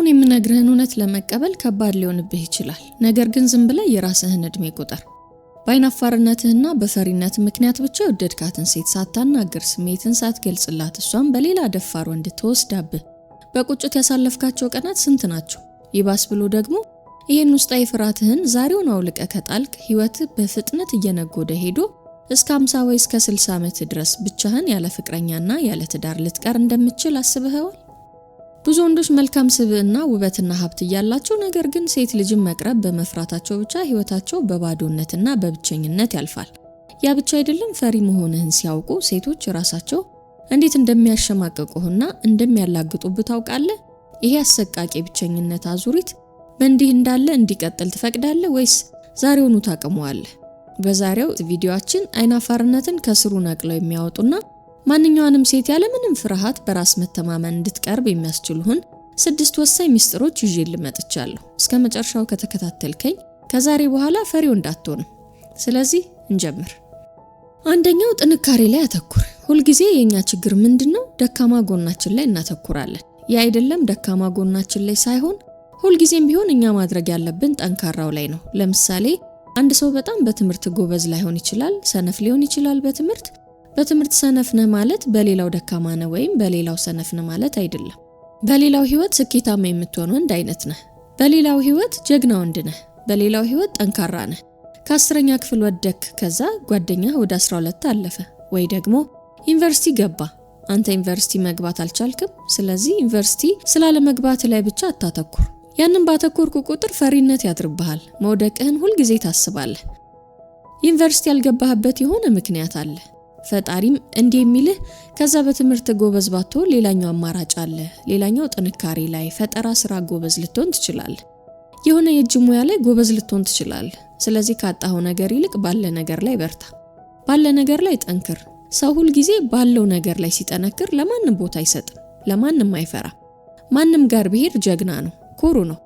አሁን የምነግርህን እውነት ለመቀበል ከባድ ሊሆንብህ ይችላል። ነገር ግን ዝም ብለህ የራስህን እድሜ ቁጠር። ባይናፋርነትህና በፈሪነት ምክንያት ብቻ የወደድካትን ሴት ሳታናግር ስሜትን ሳትገልጽላት እሷም በሌላ ደፋር ወንድ ተወስዳብህ በቁጭት ያሳለፍካቸው ቀናት ስንት ናቸው? ይባስ ብሎ ደግሞ ይሄን ውስጣዊ ፍርሃትህን ዛሬውን አውልቀህ ከጣልክ ህይወትህ በፍጥነት እየነጎደ ሄዶ እስከ 50 ወይ እስከ 60 ዓመት ድረስ ብቻህን ያለ ፍቅረኛና ያለ ትዳር ልትቀር እንደምትችል አስበኸዋል? ብዙ ወንዶች መልካም ስብዕና ውበትና ሀብት እያላቸው ነገር ግን ሴት ልጅን መቅረብ በመፍራታቸው ብቻ ህይወታቸው በባዶነትና በብቸኝነት ያልፋል። ያ ብቻ አይደለም፣ ፈሪ መሆንህን ሲያውቁ ሴቶች ራሳቸው እንዴት እንደሚያሸማቅቁህና እንደሚያላግጡብህ ታውቃለህ? ይሄ አሰቃቂ ብቸኝነት አዙሪት በእንዲህ እንዳለ እንዲቀጥል ትፈቅዳለህ ወይስ ዛሬውኑ ታቀመዋለህ? በዛሬው ቪዲዮአችን አይናፋርነትን ከስሩ ነቅለው የሚያወጡና ማንኛውንም ሴት ያለ ምንም ፍርሃት በራስ መተማመን እንድትቀርብ የሚያስችሉህን 6 ወሳኝ ሚስጥሮች ይዤልህ መጥቻለሁ። እስከ መጨረሻው ከተከታተልከኝ ከዛሬ በኋላ ፈሪው እንዳትሆን። ስለዚህ እንጀምር። አንደኛው ጥንካሬ ላይ አተኩር። ሁልጊዜ የኛ ችግር ምንድነው? ደካማ ጎናችን ላይ እናተኩራለን። ያ አይደለም፣ ደካማ ጎናችን ላይ ሳይሆን ሁልጊዜም ቢሆን እኛ ማድረግ ያለብን ጠንካራው ላይ ነው። ለምሳሌ አንድ ሰው በጣም በትምህርት ጎበዝ ላይሆን ይችላል፣ ሰነፍ ሊሆን ይችላል። በትምህርት ሰነፍ ነህ ማለት በሌላው ደካማ ነህ ወይም በሌላው ሰነፍ ነህ ማለት አይደለም። በሌላው ህይወት ስኬታማ የምትሆን ወንድ አይነት ነህ። በሌላው ህይወት ጀግና ወንድ ነህ። በሌላው ህይወት ጠንካራ ነህ። ከ10ኛ ክፍል ወደክ፣ ከዛ ጓደኛ ወደ 12 አለፈ፣ ወይ ደግሞ ዩኒቨርሲቲ ገባ። አንተ ዩኒቨርሲቲ መግባት አልቻልክም። ስለዚህ ዩኒቨርሲቲ ስላለ መግባት ላይ ብቻ አታተኩር። ያንን ባተኮርኩ ቁጥር ፈሪነት ያድርብሃል። መውደቅህን ሁል ጊዜ ታስባለህ። ዩኒቨርሲቲ ያልገባህበት የሆነ ምክንያት አለ። ፈጣሪም እንዲህ የሚልህ ከዛ በትምህርት ጎበዝ ባትሆን ሌላኛው አማራጭ አለ። ሌላኛው ጥንካሬ ላይ፣ ፈጠራ ስራ ጎበዝ ልትሆን ትችላለህ። የሆነ የእጅ ሙያ ላይ ጎበዝ ልትሆን ትችላለህ። ስለዚህ ካጣኸው ነገር ይልቅ ባለ ነገር ላይ በርታ። ባለ ነገር ላይ ጠንክር። ሰው ሁል ጊዜ ባለው ነገር ላይ ሲጠነክር ለማንም ቦታ አይሰጥም፣ ለማንም አይፈራ። ማንም ጋር ቢሄድ ጀግና ነው፣ ኩሩ ነው።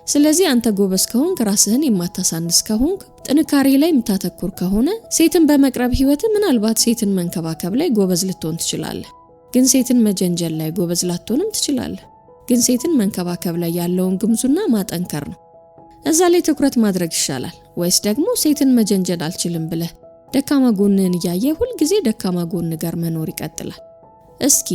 ስለዚህ አንተ ጎበዝ ከሆንክ፣ ራስህን የማታሳንስ ከሆንክ፣ ጥንካሬ ላይ የምታተኩር ከሆነ ሴትን በመቅረብ ህይወት ምናልባት ሴትን መንከባከብ ላይ ጎበዝ ልትሆን ትችላለህ። ግን ሴትን መጀንጀል ላይ ጎበዝ ላትሆንም ትችላለህ። ግን ሴትን መንከባከብ ላይ ያለውን ግምዙና ማጠንከር ነው። እዛ ላይ ትኩረት ማድረግ ይሻላል። ወይስ ደግሞ ሴትን መጀንጀል አልችልም ብለህ ደካማ ጎንህን እያየ ሁል ጊዜ ደካማ ጎን ጋር መኖር ይቀጥላል? እስኪ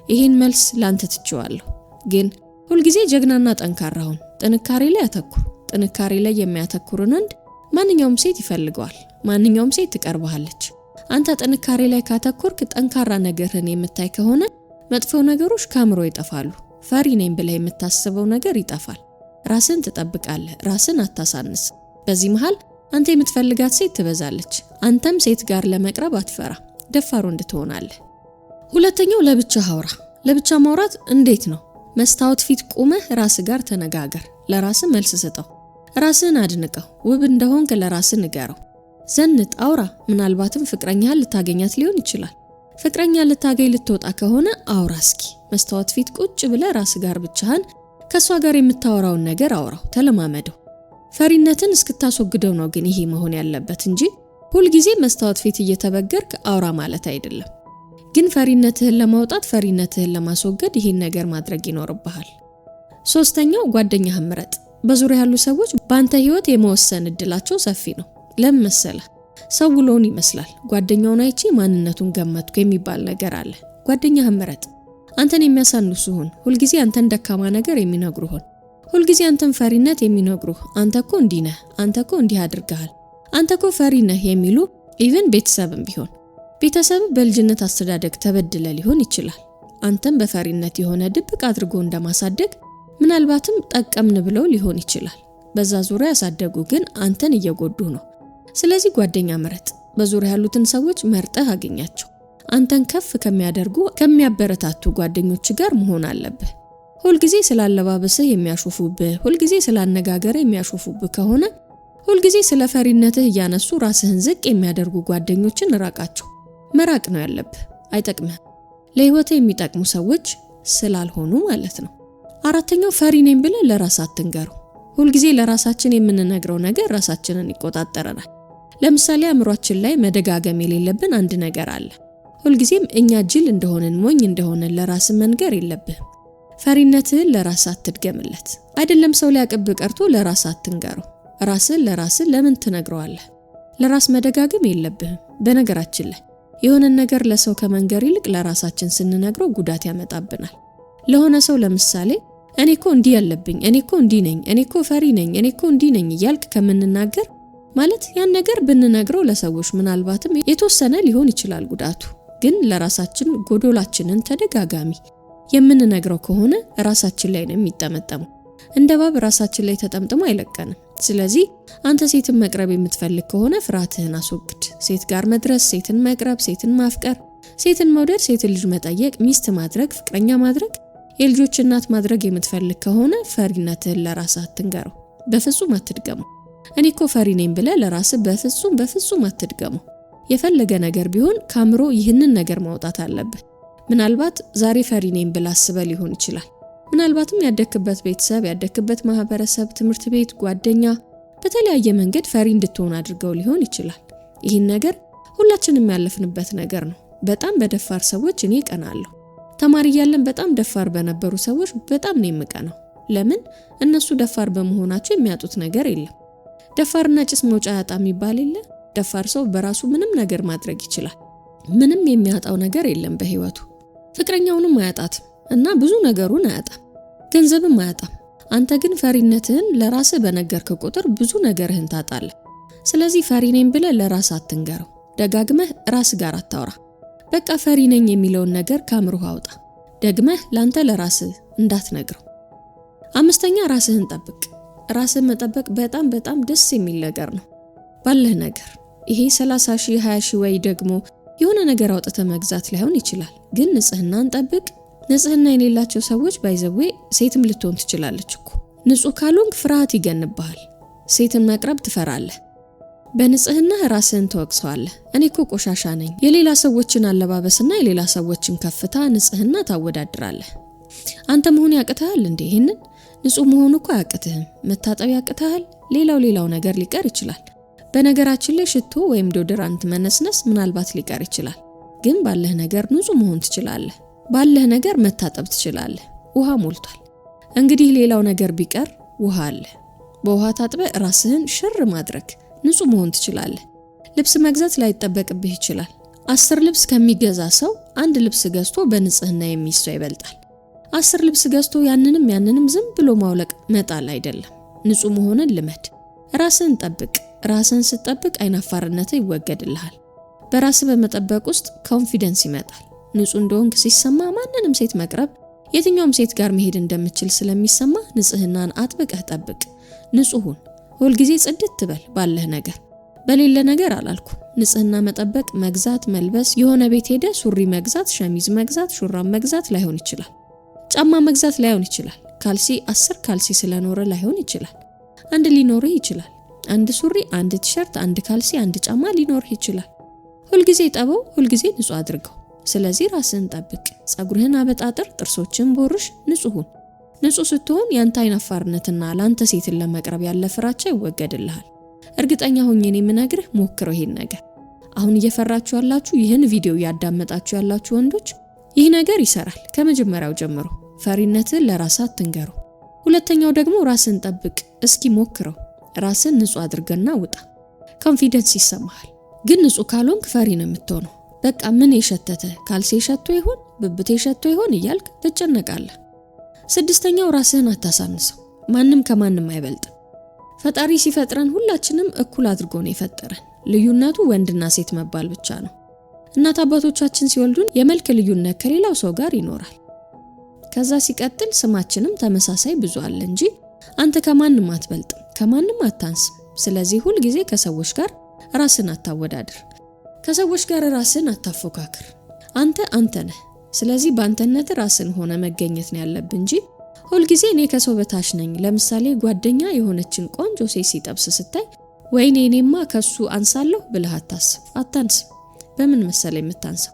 ይሄን መልስ ላንተ ትቼዋለሁ። ግን ሁል ጊዜ ጀግናና ጠንካራ ሁን። ጥንካሬ ላይ አተኩር። ጥንካሬ ላይ የሚያተኩርን ወንድ ማንኛውም ሴት ይፈልገዋል። ማንኛውም ሴት ትቀርብሃለች። አንተ ጥንካሬ ላይ ካተኮርክ፣ ጠንካራ ነገርህን የምታይ ከሆነ መጥፎ ነገሮች ካምሮ ይጠፋሉ። ፈሪ ነኝ ብለህ የምታስበው ነገር ይጠፋል። ራስን ትጠብቃለህ። ራስን አታሳንስ። በዚህ መሃል አንተ የምትፈልጋት ሴት ትበዛለች። አንተም ሴት ጋር ለመቅረብ አትፈራ። ደፋር ወንድ ትሆናለህ። ሁለተኛው ለብቻ አውራ። ለብቻ ማውራት እንዴት ነው? መስታወት ፊት ቆመህ ራስ ጋር ተነጋገር። ለራስ መልስ ስጠው። ራስን አድንቀው። ውብ እንደሆንክ ለራስ ንገረው። ዘንጥ፣ አውራ። ምናልባትም ፍቅረኛህን ልታገኛት ሊሆን ይችላል። ፍቅረኛ ልታገኝ ልትወጣ ከሆነ አውራ እስኪ። መስታወት ፊት ቁጭ ብለህ ራስ ጋር ብቻህን ከሷ ጋር የምታወራውን ነገር አውራው፣ ተለማመደው። ፈሪነትን እስክታስወግደው ነው ግን ይሄ መሆን ያለበት እንጂ ሁል ጊዜ መስታወት ፊት እየተበገርክ አውራ ማለት አይደለም። ግን ፈሪነትህን ለማውጣት፣ ፈሪነትህን ለማስወገድ ይሄን ነገር ማድረግ ይኖርብሃል። ሶስተኛው ጓደኛህን ምረጥ። በዙሪያ ያሉ ሰዎች በአንተ ህይወት የመወሰን እድላቸው ሰፊ ነው። ለምን መሰለህ? ሰው ውሎውን ይመስላል። ጓደኛውን አይቼ ማንነቱን ገመትኩ የሚባል ነገር አለ። ጓደኛህን ምረጥ። አንተን የሚያሳንሱህን፣ ሁልጊዜ አንተን ደካማ ነገር የሚነግሩህን፣ ሁልጊዜ አንተን ፈሪነት የሚነግሩህ፣ አንተኮ እንዲህ ነህ፣ አንተኮ እንዲህ አድርገሃል፣ አንተኮ ፈሪ ነህ የሚሉ ኢቭን ቤተሰብም ቢሆን ቤተሰብ በልጅነት አስተዳደግ ተበድለ ሊሆን ይችላል። አንተም በፈሪነት የሆነ ድብቅ አድርጎ እንደማሳደግ ምናልባትም ጠቀምን ብለው ሊሆን ይችላል። በዛ ዙሪያ ያሳደጉ ግን አንተን እየጎዱ ነው። ስለዚህ ጓደኛ ምረጥ። በዙሪያ ያሉትን ሰዎች መርጠህ አገኛቸው። አንተን ከፍ ከሚያደርጉ ከሚያበረታቱ ጓደኞች ጋር መሆን አለብህ። ሁልጊዜ ስላለባበስህ የሚያሾፉብህ፣ ሁልጊዜ ስላነጋገርህ የሚያሾፉብህ ከሆነ ሁልጊዜ ስለ ፈሪነትህ እያነሱ ራስህን ዝቅ የሚያደርጉ ጓደኞችን ራቃቸው። መራቅ ነው ያለብህ። አይጠቅምህም። ለህይወትህ የሚጠቅሙ ሰዎች ስላልሆኑ ማለት ነው። አራተኛው ፈሪ ነኝ ብለህ ለራስ አትንገረው። ሁልጊዜ ለራሳችን የምንነግረው ነገር ራሳችንን ይቆጣጠረናል። ለምሳሌ አእምሯችን ላይ መደጋገም የሌለብን አንድ ነገር አለ። ሁልጊዜም እኛ ጅል እንደሆነን ሞኝ እንደሆነን ለራስ መንገር የለብህም። ፈሪነትህን ለራስ አትድገምለት። አይደለም ሰው ሊያቀብ ቀርቶ ለራስ አትንገረው። ራስን ለራስ ለምን ትነግረዋለህ? ለራስ መደጋገም የለብህም። በነገራችን ላይ የሆነ ነገር ለሰው ከመንገር ይልቅ ለራሳችን ስንነግረው ጉዳት ያመጣብናል። ለሆነ ሰው ለምሳሌ እኔኮ እንዲህ ያለብኝ፣ እኔኮ እንዲህ ነኝ፣ እኔኮ ፈሪ ነኝ፣ እኔኮ እንዲህ ነኝ እያልክ ከምንናገር ማለት ያን ነገር ብንነግረው ለሰዎች ምናልባትም የተወሰነ ሊሆን ይችላል ጉዳቱ። ግን ለራሳችን ጎዶላችንን ተደጋጋሚ የምንነግረው ከሆነ ራሳችን ላይ ነው የሚጠመጠመው። እንደ እባብ ራሳችን ላይ ተጠምጥሞ አይለቀንም። ስለዚህ አንተ ሴትን መቅረብ የምትፈልግ ከሆነ ፍርሃትህን አስወግድ። ሴት ጋር መድረስ፣ ሴትን መቅረብ፣ ሴትን ማፍቀር፣ ሴትን መውደድ፣ ሴትን ልጅ መጠየቅ፣ ሚስት ማድረግ፣ ፍቅረኛ ማድረግ፣ የልጆች እናት ማድረግ የምትፈልግ ከሆነ ፈሪነትህን ለራስህ አትንገረው። በፍጹም አትድገመው። እኔኮ ፈሪ ነኝ ብለህ ለራስህ በፍጹም አትድገመው። የፈለገ ነገር ቢሆን ካምሮ ይህንን ነገር ማውጣት አለብህ። ምናልባት ዛሬ ፈሪ ነኝ ብለህ አስበህ ሊሆን ይችላል። ምናልባትም ያደክበት ቤተሰብ፣ ያደክበት ማህበረሰብ፣ ትምህርት ቤት፣ ጓደኛ በተለያየ መንገድ ፈሪ እንድትሆን አድርገው ሊሆን ይችላል። ይህን ነገር ሁላችንም ያለፍንበት ነገር ነው። በጣም በደፋር ሰዎች እኔ ቀናለሁ። ተማሪ እያለን በጣም ደፋር በነበሩ ሰዎች በጣም ነው የምቀናው። ለምን? እነሱ ደፋር በመሆናቸው የሚያጡት ነገር የለም። ደፋርና ጭስ መውጫ ያጣም ይባል የለ? ደፋር ሰው በራሱ ምንም ነገር ማድረግ ይችላል። ምንም የሚያጣው ነገር የለም በህይወቱ። ፍቅረኛውንም አያጣትም እና ብዙ ነገሩን አያጣም፣ ገንዘብም አያጣም። አንተ ግን ፈሪነትህን ለራስህ በነገርክ ቁጥር ብዙ ነገርህን ታጣለህ። ስለዚህ ፈሪ ነኝ ብለህ ለራስህ አትንገረው። ደጋግመህ ራስ ጋር አታውራ። በቃ ፈሪ ነኝ የሚለውን ነገር ካምሩህ አውጣ። ደግመህ ላንተ ለራስህ እንዳትነግረው። 5ኛ ራስህን ጠብቅ። ራስህን መጠበቅ በጣም ደስ የሚል ነገር ነው። ባለህ ነገር ይሄ 30 ሺህ 20 ሺህ ወይ ደግሞ የሆነ ነገር አውጥተህ መግዛት ላይሆን ይችላል። ግን ንጽህናን ጠብቅ። ንጽህና የሌላቸው ሰዎች ባይዘዌ ሴትም ልትሆን ትችላለች እኮ። ንጹህ ካልሆንክ ፍርሃት ይገንብሃል። ሴትን መቅረብ ትፈራለህ። በንጽህና ራስህን ተወቅሰዋለህ። እኔኮ ቆሻሻ ነኝ። የሌላ ሰዎችን አለባበስና የሌላ ሰዎችን ከፍታ ንጽህና ታወዳድራለህ። አንተ መሆን ያቅተሃል እንዴ? ይሄንን ንጹህ መሆን እኮ ያቅትህም። መታጠብ ያቅተሃል። ሌላው ነገር ሊቀር ይችላል። በነገራችን ላይ ሽቶ ወይም ዶድራንት መነስነስ ምናልባት ሊቀር ይችላል። ግን ባለህ ነገር ንጹህ መሆን ትችላለህ። ባለህ ነገር መታጠብ ትችላለህ። ውሃ ሞልቷል። እንግዲህ ሌላው ነገር ቢቀር ውሃ አለ። በውሃ ታጥበህ ራስህን ሽር ማድረግ ንጹህ መሆን ትችላለህ። ልብስ መግዛት ላይጠበቅብህ ይችላል። 10 ልብስ ከሚገዛ ሰው 1 ልብስ ገዝቶ በንጽህና የሚይዘው ይበልጣል። 10 ልብስ ገዝቶ ያንንም ዝም ብሎ ማውለቅ መጣል አይደለም። ንጹህ መሆንን ልመድ። ራስህን ጠብቅ። ራስህን ስትጠብቅ አይናፋርነትህ ይወገድልሃል። በራስህ በመጠበቅ ውስጥ ኮንፊደንስ ይመጣል። ንጹህ እንደሆንክ ሲሰማ ማንንም ሴት መቅረብ፣ የትኛውም ሴት ጋር መሄድ እንደምትችል ስለሚሰማ ንጽህናን አጥብቀህ ጠብቅ። ንጹህ ሁን። ሁል ጊዜ ጽድት ትበል ባለህ ነገር። በሌለ ነገር አላልኩ። ንጽህና መጠበቅ መግዛት፣ መልበስ፣ የሆነ ቤት ሄደ ሱሪ መግዛት፣ ሸሚዝ መግዛት፣ ሹራብ መግዛት ላይሆን ይችላል። ጫማ መግዛት ላይሆን ይችላል። ካልሲ 10 ካልሲ ስለኖረ ላይሆን ይችላል። አንድ ሊኖርህ ይችላል። አንድ ሱሪ፣ አንድ ቲሸርት፣ አንድ ካልሲ፣ አንድ ጫማ ሊኖርህ ይችላል። ሁል ጊዜ ጠበው፣ ሁል ጊዜ ንጹህ አድርገው። ስለዚህ ራስህን ጠብቅ። ጸጉርህን አበጣጥር፣ ጥርሶችን ቦርሽ፣ ንጹህ ሁን። ንጹህ ስትሆን ያንተ አይናፋርነትና ላንተ ሴትን ለመቅረብ ያለ ፍራቻ ይወገድልሃል። እርግጠኛ ሆኜ እኔ የምነግርህ ሞክረው ይሄን ነገር። አሁን እየፈራችሁ ያላችሁ ይህን ቪዲዮ ያዳመጣችሁ ያላችሁ ወንዶች ይህ ነገር ይሰራል። ከመጀመሪያው ጀምሮ ፈሪነትን ለራስህ አትንገረው። ሁለተኛው ደግሞ ራስን ጠብቅ። እስኪ ሞክረው። ራስን ንጹህ አድርገና ውጣ። ኮንፊደንስ ይሰማሃል። ግን ንጹህ ካልሆንክ ፈሪ ነው የምትሆነው። በቃ ምን የሸተተ ካልሲ ሸቶ ይሆን ብብቴ ሸቶ ይሆን እያልክ ትጨነቃለህ። 6ኛው ራስህን አታሳንሰው። ማንም ከማንም አይበልጥም። ፈጣሪ ሲፈጥረን ሁላችንም እኩል አድርጎ ነው የፈጠረን። ልዩነቱ ወንድና ሴት መባል ብቻ ነው። እናት አባቶቻችን ሲወልዱን የመልክ ልዩነት ከሌላው ሰው ጋር ይኖራል። ከዛ ሲቀጥል ስማችንም ተመሳሳይ ብዙ አለ እንጂ አንተ ከማንም አትበልጥም፣ ከማንም አታንስም። ስለዚህ ሁል ጊዜ ከሰዎች ጋር ራስን አታወዳድር። ከሰዎች ጋር ራስን አታፎካክር። አንተ ነህ። ስለዚህ በአንተነት ራስን ሆነ መገኘት ነው ያለብህ እንጂ ሁል ጊዜ እኔ ከሰው በታች ነኝ። ለምሳሌ ጓደኛ የሆነችን ቆንጆ ሴት ሲጠብስ ስታይ ወይኔ እኔማ ከሱ አንሳለሁ ብለህ አታስብ። አታንስም። በምን መሰለ የምታንሰው?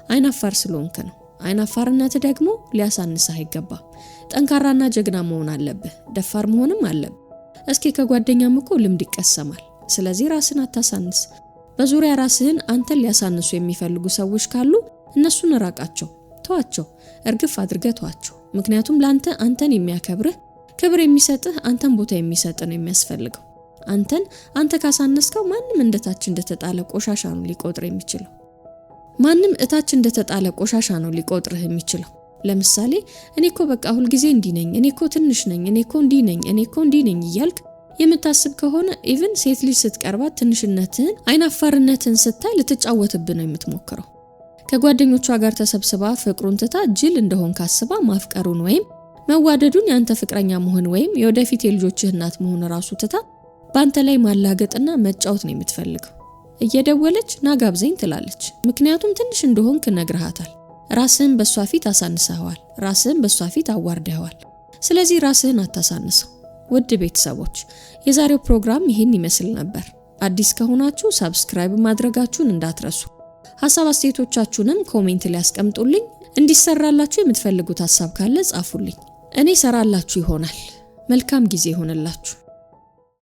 አይናፋር ስለሆንክ ነው። አይናፋርነት ደግሞ ሊያሳንስህ አይገባም። ጠንካራና ጀግና መሆን አለብህ። ደፋር መሆንም አለብህ። እስኪ ከጓደኛም እኮ ልምድ ይቀሰማል። ስለዚህ ራስን አታሳንስ። በዙሪያ ራስህን አንተን ሊያሳንሱ የሚፈልጉ ሰዎች ካሉ እነሱን ራቃቸው። ተዋቸው፣ እርግፍ አድርገቷቸው። ምክንያቱም ላንተ አንተን የሚያከብርህ ክብር የሚሰጥህ አንተን ቦታ የሚሰጥ ነው የሚያስፈልገው። አንተ ካሳነስከው ማንም እንደታች እንደተጣለ ቆሻሻ ነው ሊቆጥር የሚችለው። ማንም እታች እንደተጣለ ቆሻሻ ነው ሊቆጥርህ የሚችለው። ለምሳሌ እኔኮ በቃ ሁሉ ጊዜ እንዲ ነኝ፣ እኔኮ ትንሽ ነኝ፣ እኔኮ እንዲ ነኝ እያልክ የምታስብ ከሆነ ኢቭን ሴት ልጅ ስትቀርባት ትንሽነትን አይናፋርነትን ስታይ ልትጫወትብህ ነው የምትሞክረው። ከጓደኞቿ ጋር ተሰብስባ ፍቅሩን ትታ ጅል እንደሆን ካስባ ማፍቀሩን ወይም መዋደዱን ያንተ ፍቅረኛ መሆን ወይም የወደፊት የልጆችህ እናት መሆን ራሱ ትታ ባንተ ላይ ማላገጥና መጫወት ነው የምትፈልገው። እየደወለች ናጋብዘኝ ትላለች። ምክንያቱም ትንሽ እንደሆንክ ነግረሃታል። ራስህን በሷ ፊት አሳንሰዋል። ራስህን በሷ ፊት አዋርደዋል። ስለዚህ ራስህን አታሳንሰው። ውድ ቤተሰቦች የዛሬው ፕሮግራም ይሄን ይመስል ነበር። አዲስ ከሆናችሁ ሰብስክራይብ ማድረጋችሁን እንዳትረሱ። ሐሳብ አስተያየቶቻችሁንም ኮሜንት ላይ አስቀምጡልኝ። እንዲሰራላችሁ የምትፈልጉት ሐሳብ ካለ ጻፉልኝ። እኔ ሰራላችሁ ይሆናል። መልካም ጊዜ ይሆንላችሁ።